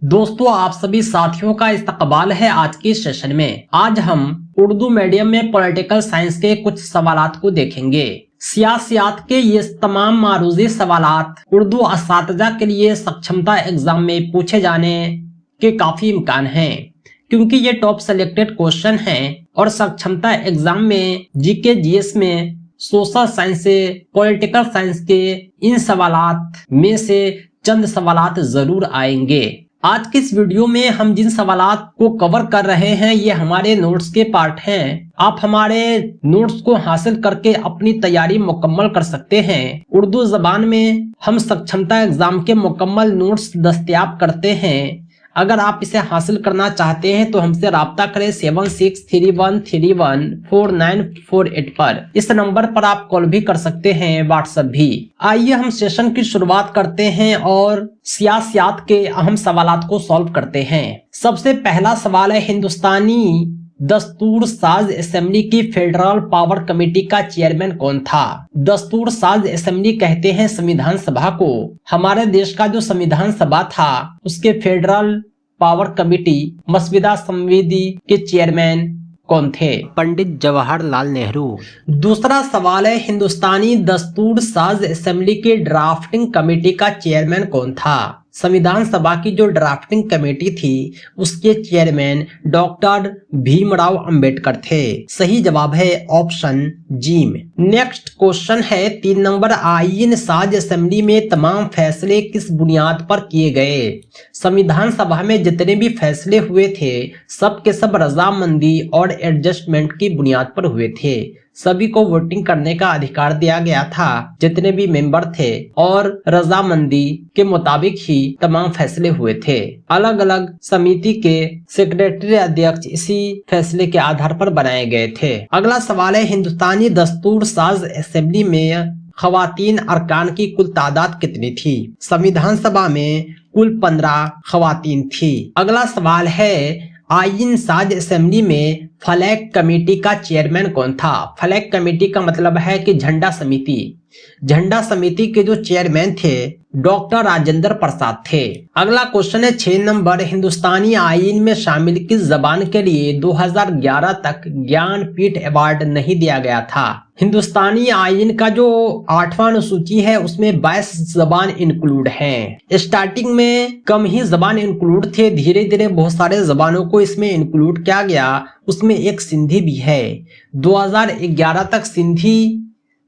दोस्तों, आप सभी साथियों का इस्तकबाल है आज के सेशन में। आज हम उर्दू मीडियम में पॉलिटिकल साइंस के कुछ सवालात को देखेंगे। सियासियात के ये तमाम मारूजी सवालात उर्दू असातिज़ा के लिए सक्षमता एग्जाम में पूछे जाने के काफी इम्कान हैं, क्योंकि ये टॉप सेलेक्टेड क्वेश्चन हैं और सक्षमता एग्जाम में जीके जीएस में सोशल साइंस से पॉलिटिकल साइंस के इन सवालात में से चंद सवालात जरूर आएंगे। आज की इस वीडियो में हम जिन सवालात को कवर कर रहे हैं ये हमारे नोट्स के पार्ट हैं। आप हमारे नोट्स को हासिल करके अपनी तैयारी मुकम्मल कर सकते हैं। उर्दू जबान में हम सक्षमता एग्जाम के मुकम्मल नोट्स दस्तयाब करते हैं। अगर आप इसे हासिल करना चाहते हैं तो हमसे राब्ता करें 7631314948 पर। इस नंबर पर आप कॉल भी कर सकते हैं, व्हाट्सएप भी। आइए हम सेशन की शुरुआत करते हैं और सियासियात के अहम सवालात को सॉल्व करते हैं। सबसे पहला सवाल है, हिंदुस्तानी दस्तूर साज असेंबली की फेडरल पावर कमेटी का चेयरमैन कौन था? दस्तूर साज असेंबली कहते हैं संविधान सभा को। हमारे देश का जो संविधान सभा था उसके फेडरल पावर कमेटी मसविदा संविधि के चेयरमैन कौन थे? पंडित जवाहरलाल नेहरू। दूसरा सवाल है, हिंदुस्तानी दस्तूर साज असेंबली की ड्राफ्टिंग कमेटी का चेयरमैन कौन था? संविधान सभा की जो ड्राफ्टिंग कमेटी थी उसके चेयरमैन डॉक्टर भीमराव अंबेडकर थे। सही जवाब है ऑप्शन जी में। नेक्स्ट क्वेश्चन है 3 नंबर, आईन साज असेंबली में तमाम फैसले किस बुनियाद पर किए गए? संविधान सभा में जितने भी फैसले हुए थे सब के सब रजामंदी और एडजस्टमेंट की बुनियाद पर हुए थे। सभी को वोटिंग करने का अधिकार दिया गया था जितने भी मेंबर थे, और रजामंदी के मुताबिक ही तमाम फैसले हुए थे। अलग अलग समिति के सेक्रेटरी अध्यक्ष इसी फैसले के आधार पर बनाए गए थे। अगला सवाल है, हिंदुस्तानी दस्तूर साज असेंबली में खवातीन अरकान की कुल तादाद कितनी थी? संविधान सभा में कुल 15 खवातीन थी। अगला सवाल है, आईन साज असेंबली में फ्लैग कमेटी का चेयरमैन कौन था? फ्लैग कमेटी का मतलब है कि झंडा समिति। झंडा समिति के जो चेयरमैन थे डॉक्टर राजेंद्र प्रसाद थे। अगला क्वेश्चन है 6 नंबर, हिंदुस्तानी आईन में शामिल किस जबान के लिए 2011 तक ज्ञानपीठ अवार्ड नहीं दिया गया था? हिंदुस्तानी आईन का जो 8वां अनुसूची है उसमें 22 जबान इंक्लूड हैं। स्टार्टिंग में कम ही जबान इंक्लूड थे, धीरे धीरे बहुत सारे जबानों को इसमें इंक्लूड किया गया। उसमें एक सिंधी भी है। 2011 तक सिंधी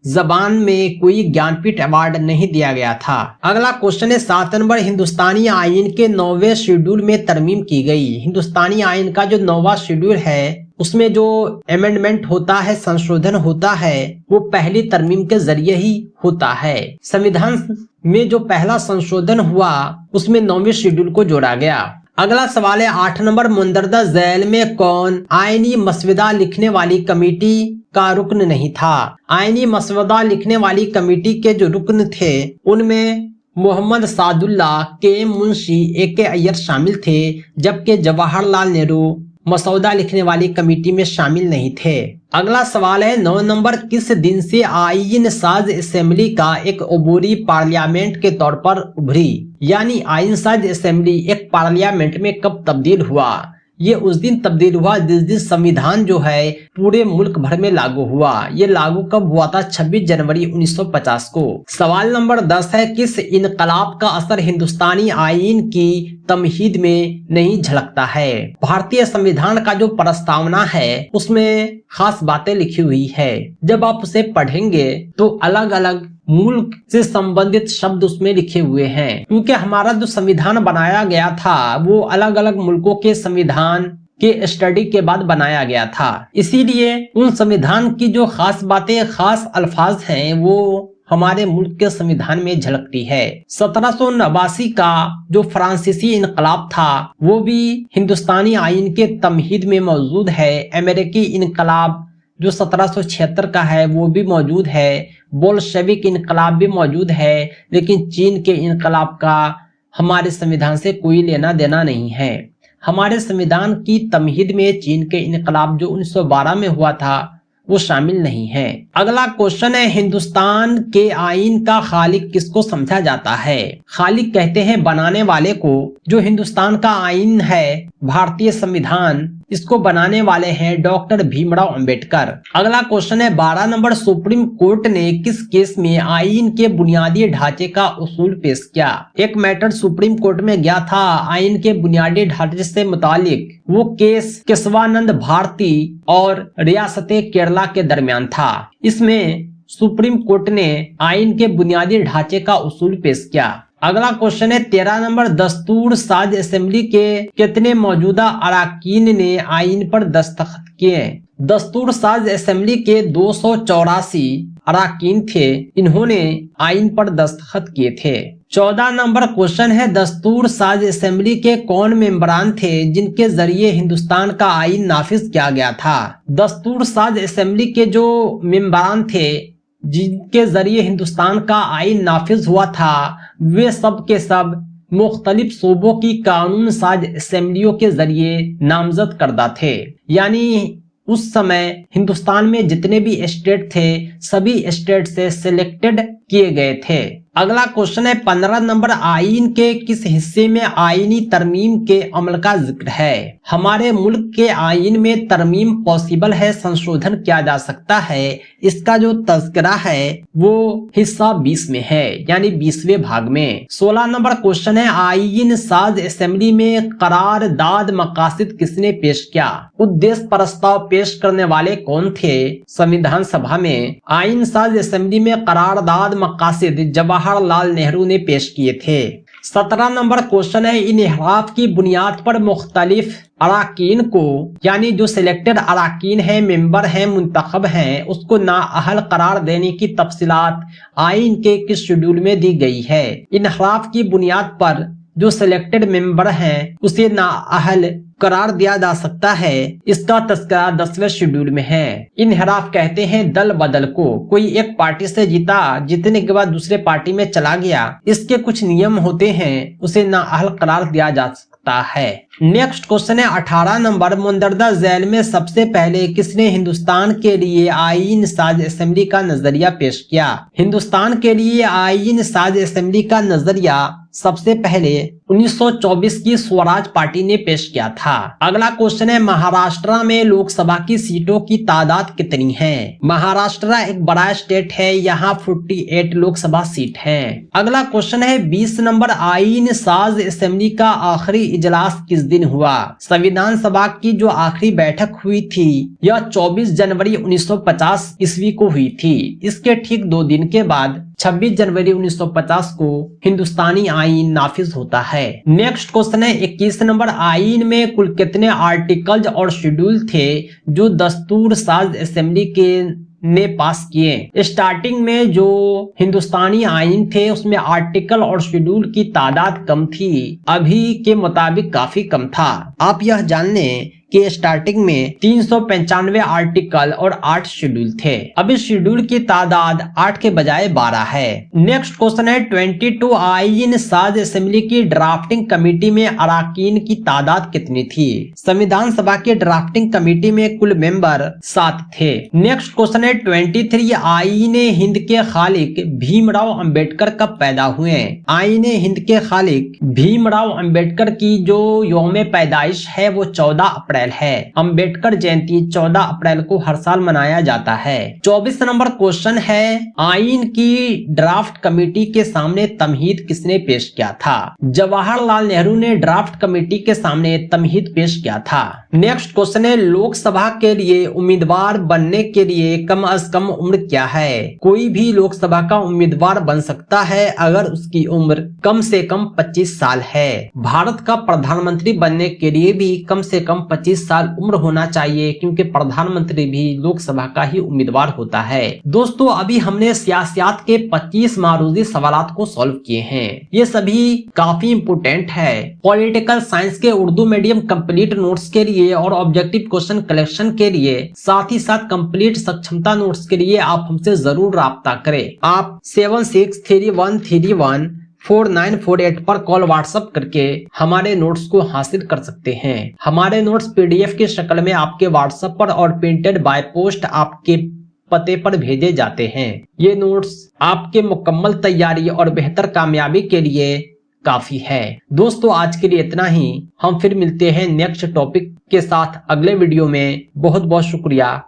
जबान में कोई ज्ञानपीठ अवार्ड नहीं दिया गया था। अगला क्वेश्चन है 7 नंबर, हिंदुस्तानी आईन के 9वें शेड्यूल में तरमीम की गई। हिंदुस्तानी आईन का जो 9वां शेड्यूल है उसमें जो अमेंडमेंट होता है, संशोधन होता है, वो पहली तरमीम के जरिए ही होता है। संविधान में जो पहला संशोधन हुआ उसमें 9वें शेड्यूल को जोड़ा गया। अगला सवाल है 8 नंबर, मुंदरजा झैल में कौन आईनी मसविदा लिखने वाली कमेटी का रुकन नहीं था? आईनी मसवदा लिखने वाली कमेटी के जो रुकन थे उनमें मोहम्मद सादुल्लाह के मुंशी AK अय्यर शामिल थे, जबकि जवाहरलाल नेहरू मसौदा लिखने वाली कमेटी में शामिल नहीं थे। अगला सवाल है 9 नंबर, किस दिन से आईन साज असेंबली का एक अबूरी पार्लियामेंट के तौर पर उभरी? यानी आईन साज असेंबली एक पार्लियामेंट में कब तब्दील हुआ? ये उस दिन तब्दील हुआ जिस दिन संविधान जो है पूरे मुल्क भर में लागू हुआ। ये लागू कब हुआ था? 26 जनवरी 1950 को। सवाल नंबर 10 है, किस इनकलाब का असर हिंदुस्तानी आईन की तमहीद में नहीं झलकता है? भारतीय संविधान का जो प्रस्तावना है उसमें खास बातें लिखी हुई है। जब आप उसे पढ़ेंगे तो अलग अलग मुल्क से संबंधित शब्द उसमें लिखे हुए हैं, क्योंकि हमारा जो संविधान बनाया गया था वो अलग अलग मुल्कों के संविधान के स्टडी के बाद बनाया गया था। इसीलिए उन संविधान की जो खास बातें, खास अल्फाज हैं वो हमारे मुल्क के संविधान में झलकती है। 1789 का जो फ्रांसीसी इनकलाब था वो भी हिंदुस्तानी आईन के तमहीद में मौजूद है। अमेरिकी इनकलाब जो 1776 का है वो भी मौजूद है। बोल्शेविक इनकलाब भी मौजूद है, लेकिन चीन के इनकलाब का हमारे संविधान से कोई लेना देना नहीं है। हमारे संविधान की तमहीद में चीन के इनकलाब जो 1912 में हुआ था वो शामिल नहीं है। अगला क्वेश्चन है, हिंदुस्तान के आईन का खालिक किसको समझा जाता है? खालिक कहते हैं बनाने वाले को। जो हिंदुस्तान का आईन है, भारतीय संविधान, इसको बनाने वाले हैं डॉक्टर भीमराव अंबेडकर। अगला क्वेश्चन है, 12 नंबर, सुप्रीम कोर्ट ने किस केस में आईन के बुनियादी ढांचे का उसूल पेश किया? एक मैटर सुप्रीम कोर्ट में गया था आईन के बुनियादी ढांचे से मुतालिक। वो केस केशवानंद भारती और रियासत केरला के दरमियान था। इसमें सुप्रीम कोर्ट ने आईन के बुनियादी ढांचे का उसूल पेश किया। अगला क्वेश्चन है, 13 नंबर, दस्तूर साज असेंबली के कितने मौजूदा अरकान ने आईन पर दस्तखत किए? दस्तूर साज असेंबली के 284 अरकान थे, इन्होंने आईन पर दस्तखत किए थे। 14 नंबर क्वेश्चन है, दस्तूर साज असेंबली के कौन मेंबरान थे जिनके जरिए हिंदुस्तान का आईन नाफिज किया गया था? दस्तूर साज असेंबली के जो मेंबरान थे जिनके जरिए हिंदुस्तान का आईन नाफिज हुआ था, वे सब के सब मुख्तलिफ सूबों की कानून साज असेंबलियों के जरिए नामजद करदा थे। यानी उस समय हिंदुस्तान में जितने भी स्टेट थे, सभी स्टेट से सिलेक्टेड किए गए थे। अगला क्वेश्चन है, 15 नंबर, आईन के किस हिस्से में आईनी तरमीम के अमल का जिक्र है? हमारे मुल्क के आईन में तरमीम पॉसिबल है, संशोधन किया जा सकता है। इसका जो तज़किरा है वो हिस्सा 20 में है, यानी 20वें भाग में। 16 नंबर क्वेश्चन है, आईन साज असेंबली में करारदाद मकासिद किसने पेश किया? उद्देश्य प्रस्ताव पेश करने वाले कौन थे? संविधान सभा में आईन साज असेंबली में करारदाद मकासिद जवाहरलाल नेहरू ने पेश किए थे। 17 नंबर क्वेश्चन है, इन्हिराफ की बुनियाद पर मुख्तलिफ अरकान को, यानी जो सिलेक्टेड अरकान है, मेंबर हैं, मुंतखब हैं, उसको नाअहल करार देने की तफसीलात आईन के किस शेड्यूल में दी गई है? इन्हिराफ की बुनियाद पर जो सिलेक्टेड मेंबर हैं उसे नाअहल करार दिया जा सकता है, इसका तस्करा 10वें शेड्यूल में है। इन्हिराफ कहते हैं दल बदल को। कोई एक पार्टी से जीता, जीतने के बाद दूसरे पार्टी में चला गया, इसके कुछ नियम होते हैं, उसे नाअहल करार दिया जा सकता है। नेक्स्ट क्वेश्चन है 18 नंबर, मुंदरजा जेल में सबसे पहले किसने हिंदुस्तान के लिए आईन साज असेंबली का नजरिया पेश किया? हिंदुस्तान के लिए आईन साज असेंबली का नजरिया सबसे पहले 1924 की स्वराज पार्टी ने पेश किया था। अगला क्वेश्चन है, महाराष्ट्र में लोकसभा की सीटों की तादाद कितनी है? महाराष्ट्र एक बड़ा स्टेट है, यहाँ 48 लोकसभा सीट हैं। अगला क्वेश्चन है 20 नंबर, आईन साज असेंबली का आखिरी इजलास किस दिन हुआ? संविधान सभा की जो आखिरी बैठक हुई थी यह 24 जनवरी 1950 ईस्वी को हुई थी। इसके ठीक 2 दिन के बाद 26 जनवरी 1950 को हिंदुस्तानी आईन नाफिज होता है। नेक्स्ट क्वेश्चन है 21 नंबर, आईन में कुल कितने आर्टिकल्स और शेड्यूल थे जो दस्तूर साज असेंबली के ने पास किए? स्टार्टिंग में जो हिंदुस्तानी आईन थे उसमें आर्टिकल और शेड्यूल की तादाद कम थी, अभी के मुताबिक काफी कम था। आप यह जान लें कि स्टार्टिंग में 395 आर्टिकल और 8 शेड्यूल थे। अब इस शेड्यूल की तादाद 8 के बजाय 12 है। नेक्स्ट क्वेश्चन है 22, आईन साज असेंबली की ड्राफ्टिंग कमेटी में अरकान की तादाद कितनी थी? संविधान सभा की ड्राफ्टिंग कमेटी में कुल मेंबर 7 थे। नेक्स्ट क्वेश्चन है 23, आईन हिंद के खालिक भीमराव अंबेडकर कब पैदा हुए? आईन हिंद के खालिक भीमराव अंबेडकर की जो यौम पैदाइश है वो 14 अप्रैल है। अंबेडकर जयंती 14 अप्रैल को हर साल मनाया जाता है। 24 नंबर क्वेश्चन है, आईन की ड्राफ्ट कमेटी के सामने तमहीद किसने पेश किया था? जवाहरलाल नेहरू ने ड्राफ्ट कमेटी के सामने तमहीद पेश किया था। नेक्स्ट क्वेश्चन है, लोकसभा के लिए उम्मीदवार बनने के लिए कम अज कम उम्र क्या है? कोई भी लोकसभा का उम्मीदवार बन सकता है अगर उसकी उम्र कम से कम 25 साल है। भारत का प्रधानमंत्री बनने के लिए भी कम से कम 25 साल उम्र होना चाहिए, क्योंकि प्रधानमंत्री भी लोकसभा का ही उम्मीदवार होता है। दोस्तों, अभी हमने सियासत के 25 मारूजी सवालात को सॉल्व किए हैं। ये सभी काफी इंपोर्टेंट है। पॉलिटिकल साइंस के उर्दू मीडियम कंप्लीट नोट्स के लिए और ऑब्जेक्टिव क्वेश्चन कलेक्शन के लिए, साथ ही साथ कंप्लीट सक्षमता नोट्स के लिए आप हमसे जरूर राब्ता करें। आप 763131 4948 पर कॉल व्हाट्सएप करके हमारे नोट्स को हासिल कर सकते हैं। हमारे नोट्स पीडीएफ की शक्ल में आपके व्हाट्सएप पर और प्रिंटेड बाय पोस्ट आपके पते पर भेजे जाते हैं। ये नोट्स आपके मुकम्मल तैयारी और बेहतर कामयाबी के लिए काफी है। दोस्तों आज के लिए इतना ही। हम फिर मिलते हैं नेक्स्ट टॉपिक के साथ अगले वीडियो में। बहुत बहुत शुक्रिया।